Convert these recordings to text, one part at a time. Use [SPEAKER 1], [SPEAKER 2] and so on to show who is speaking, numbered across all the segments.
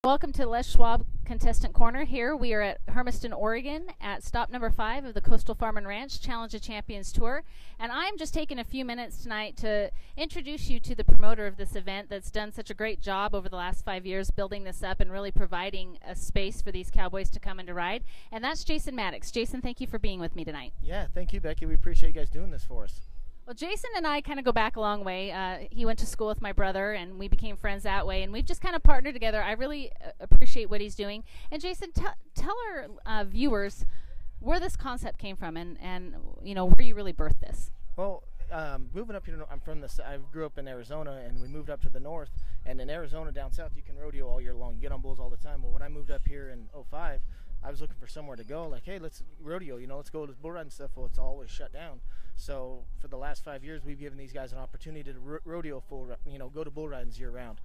[SPEAKER 1] Welcome to Les Schwab Contestant Corner. Here we are at Hermiston, Oregon at stop number 5 of the Coastal Farm and Ranch Challenge of Champions Tour. And I'm just taking a few minutes tonight to introduce you to the promoter of this event that's done such a great job over the last 5 years building this up and really providing a space for these cowboys to come and to ride. And that's Jason Maddox. Jason, thank you for being with me tonight.
[SPEAKER 2] Yeah, thank you, Becky. We appreciate you guys doing this for us.
[SPEAKER 1] Well, Jason and I kind of go back a long way. He went to school with my brother, and we became friends that way. And we've just kind of partnered together. I really appreciate what he's doing. And Jason, tell our viewers where this concept came from, and you know where you really birthed this.
[SPEAKER 2] Well, moving up here, I grew up in Arizona, and we moved up to the north. And in Arizona, down south, you can rodeo all year long. You get on bulls all the time. Well, when I moved up here in '05, I was looking for somewhere to go. Like, hey, let's rodeo. Let's go to bull riding stuff. Well, it's always shut down. So for the last 5 years, we've given these guys an opportunity to rodeo go to bull ridings year round.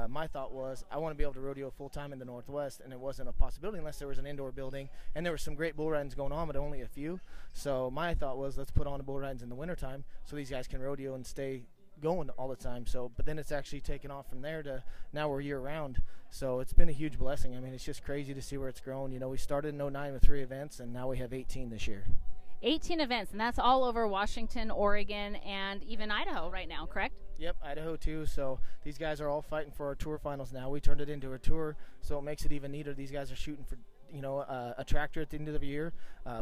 [SPEAKER 2] My thought was I want to be able to rodeo full time in the Northwest, and it wasn't a possibility unless there was an indoor building. And there were some great bull ridings going on, but only a few. So my thought was let's put on the bull ridings in the wintertime so these guys can rodeo and stay going all the time. But then it's actually taken off from there to now we're year round. So it's been a huge blessing. I mean, it's just crazy to see where it's grown. We started in '09 with 3 events, and now we have 18 this year.
[SPEAKER 1] 18 events, and that's all over Washington, Oregon, and even Idaho right now, correct?
[SPEAKER 2] Yep, Idaho too. So these guys are all fighting for our tour finals now. We turned it into a tour, so it makes it even neater. These guys are shooting for a tractor at the end of the year,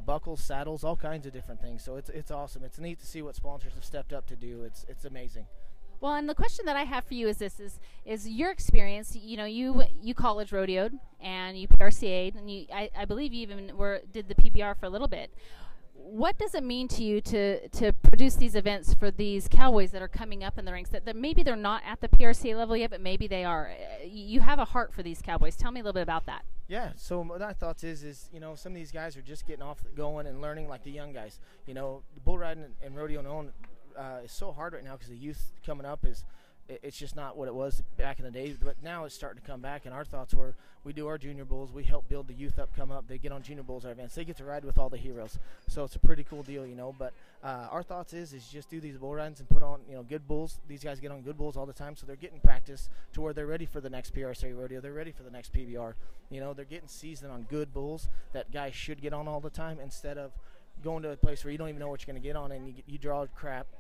[SPEAKER 2] buckles, saddles, all kinds of different things. So it's awesome. It's neat to see what sponsors have stepped up to do. It's amazing.
[SPEAKER 1] Well, and the question that I have for you is this: is your experience? You college rodeoed and you PRCA'd, and I believe you even did the PBR for a little bit. What does it mean to you to produce these events for these cowboys that are coming up in the ranks that maybe they're not at the PRCA level yet, but maybe they are? You have a heart for these cowboys. Tell me a little bit about that.
[SPEAKER 2] Yeah, so my thoughts is some of these guys are just getting off going and learning like the young guys. Bull riding and rodeo is so hard right now because the youth coming up it's just not what it was back in the day, but now it's starting to come back. And our thoughts were we do our junior bulls, we help build the youth up, come up, they get on junior bulls, our events, they get to ride with all the heroes. So it's a pretty cool deal, but our thoughts is just do these bull rides and put on good bulls. These guys get on good bulls all the time, so they're getting practice to where they're ready for the next PRCA rodeo, they're ready for the next PBR. They're getting seasoned on good bulls that guys should get on all the time, instead of going to a place where you don't even know what you're going to get on, and you draw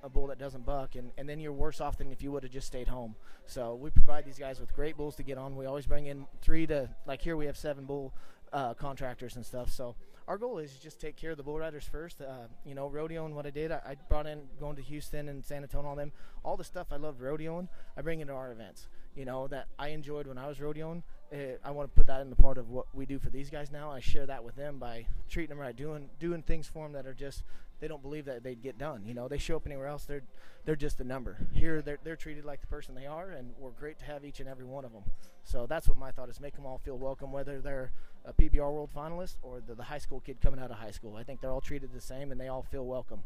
[SPEAKER 2] a bull that doesn't buck, and then you're worse off than if you would have just stayed home. So we provide these guys with great bulls to get on. We always bring in 3 to, like here we have 7 bull contractors and stuff. So our goal is just take care of the bull riders first. Rodeoing, what I did, I brought in going to Houston and San Antonio, all the stuff I loved rodeoing, I bring into our events. That I enjoyed when I was rodeoing. I want to put that in the part of what we do for these guys now. I share that with them by treating them right, doing things for them that are just they don't believe that they'd get done. They show up anywhere else, they're just a number. Here they're treated like the person they are, and we're great to have each and every one of them. So that's what my thought is: make them all feel welcome, whether they're a PBR World finalist or the high school kid coming out of high school. I think they're all treated the same, and they all feel welcome.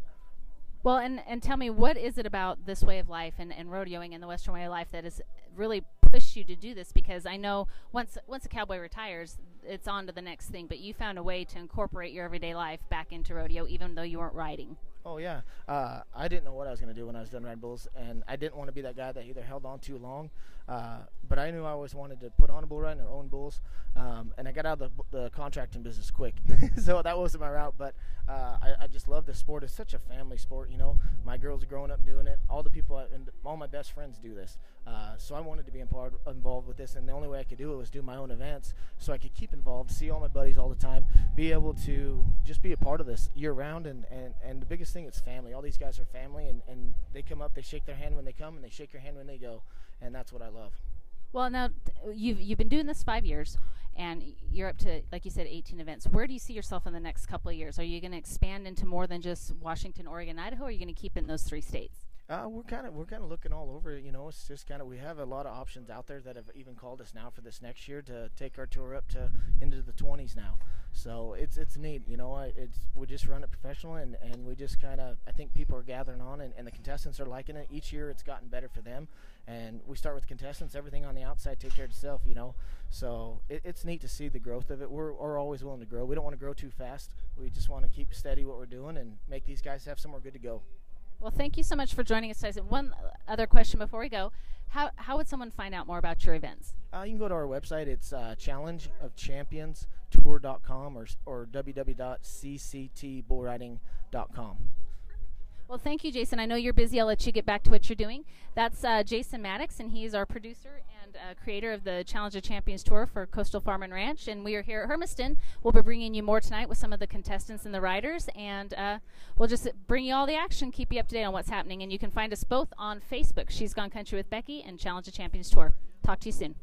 [SPEAKER 1] Well, and tell me, what is it about this way of life and rodeoing and the Western way of life that has really pushed you to do this? Because I know once a cowboy retires, it's on to the next thing, but you found a way to incorporate your everyday life back into rodeo even though you weren't riding.
[SPEAKER 2] Oh, yeah. I didn't know what I was going to do when I was done riding bulls, and I didn't want to be that guy that either held on too long, but I knew I always wanted to put on a bull ride and own bulls, and I got out of the contracting business quick, so that wasn't my route, but I just love this sport. It's such a family sport, My girls are growing up doing it. All the people and all my best friends do this, so I wanted to be involved with this, and the only way I could do it was do my own events so I could keep involved, see all my buddies all the time, be able to just be a part of this year-round, and the biggest thing, it's family. All these guys are family, and they come up, they shake their hand when they come, and they shake your hand when they go, and that's what I love.
[SPEAKER 1] Well, now you've been doing this 5 years, and you're up to, like you said, 18 events. Where do you see yourself in the next couple of years? Are you going to expand into more than just Washington, Oregon, Idaho, or are you going to keep it in those 3 states?
[SPEAKER 2] We're kind of looking all over. It's just we have a lot of options out there that have even called us now for this next year to take our tour up to into the 20s now. So it's neat. We just run it professional, and we just I think people are gathering on, and the contestants are liking it. Each year it's gotten better for them, and we start with contestants. Everything on the outside take care of itself. So it's neat to see the growth of it. We're always willing to grow. We don't want to grow too fast. We just want to keep steady what we're doing and make these guys have somewhere good to go.
[SPEAKER 1] Well, thank you so much for joining us, Tyson. One other question before we go. How would someone find out more about your events?
[SPEAKER 2] You can go to our website. It's challengeofchampionstour.com or www.cctbullriding.com.
[SPEAKER 1] Well, thank you, Jason. I know you're busy. I'll let you get back to what you're doing. That's Jason Maddox, and he's our producer and creator of the Challenge of Champions Tour for Coastal Farm and Ranch. And we are here at Hermiston. We'll be bringing you more tonight with some of the contestants and the riders, and we'll just bring you all the action, keep you up to date on what's happening. And you can find us both on Facebook, She's Gone Country with Becky and Challenge of Champions Tour. Talk to you soon.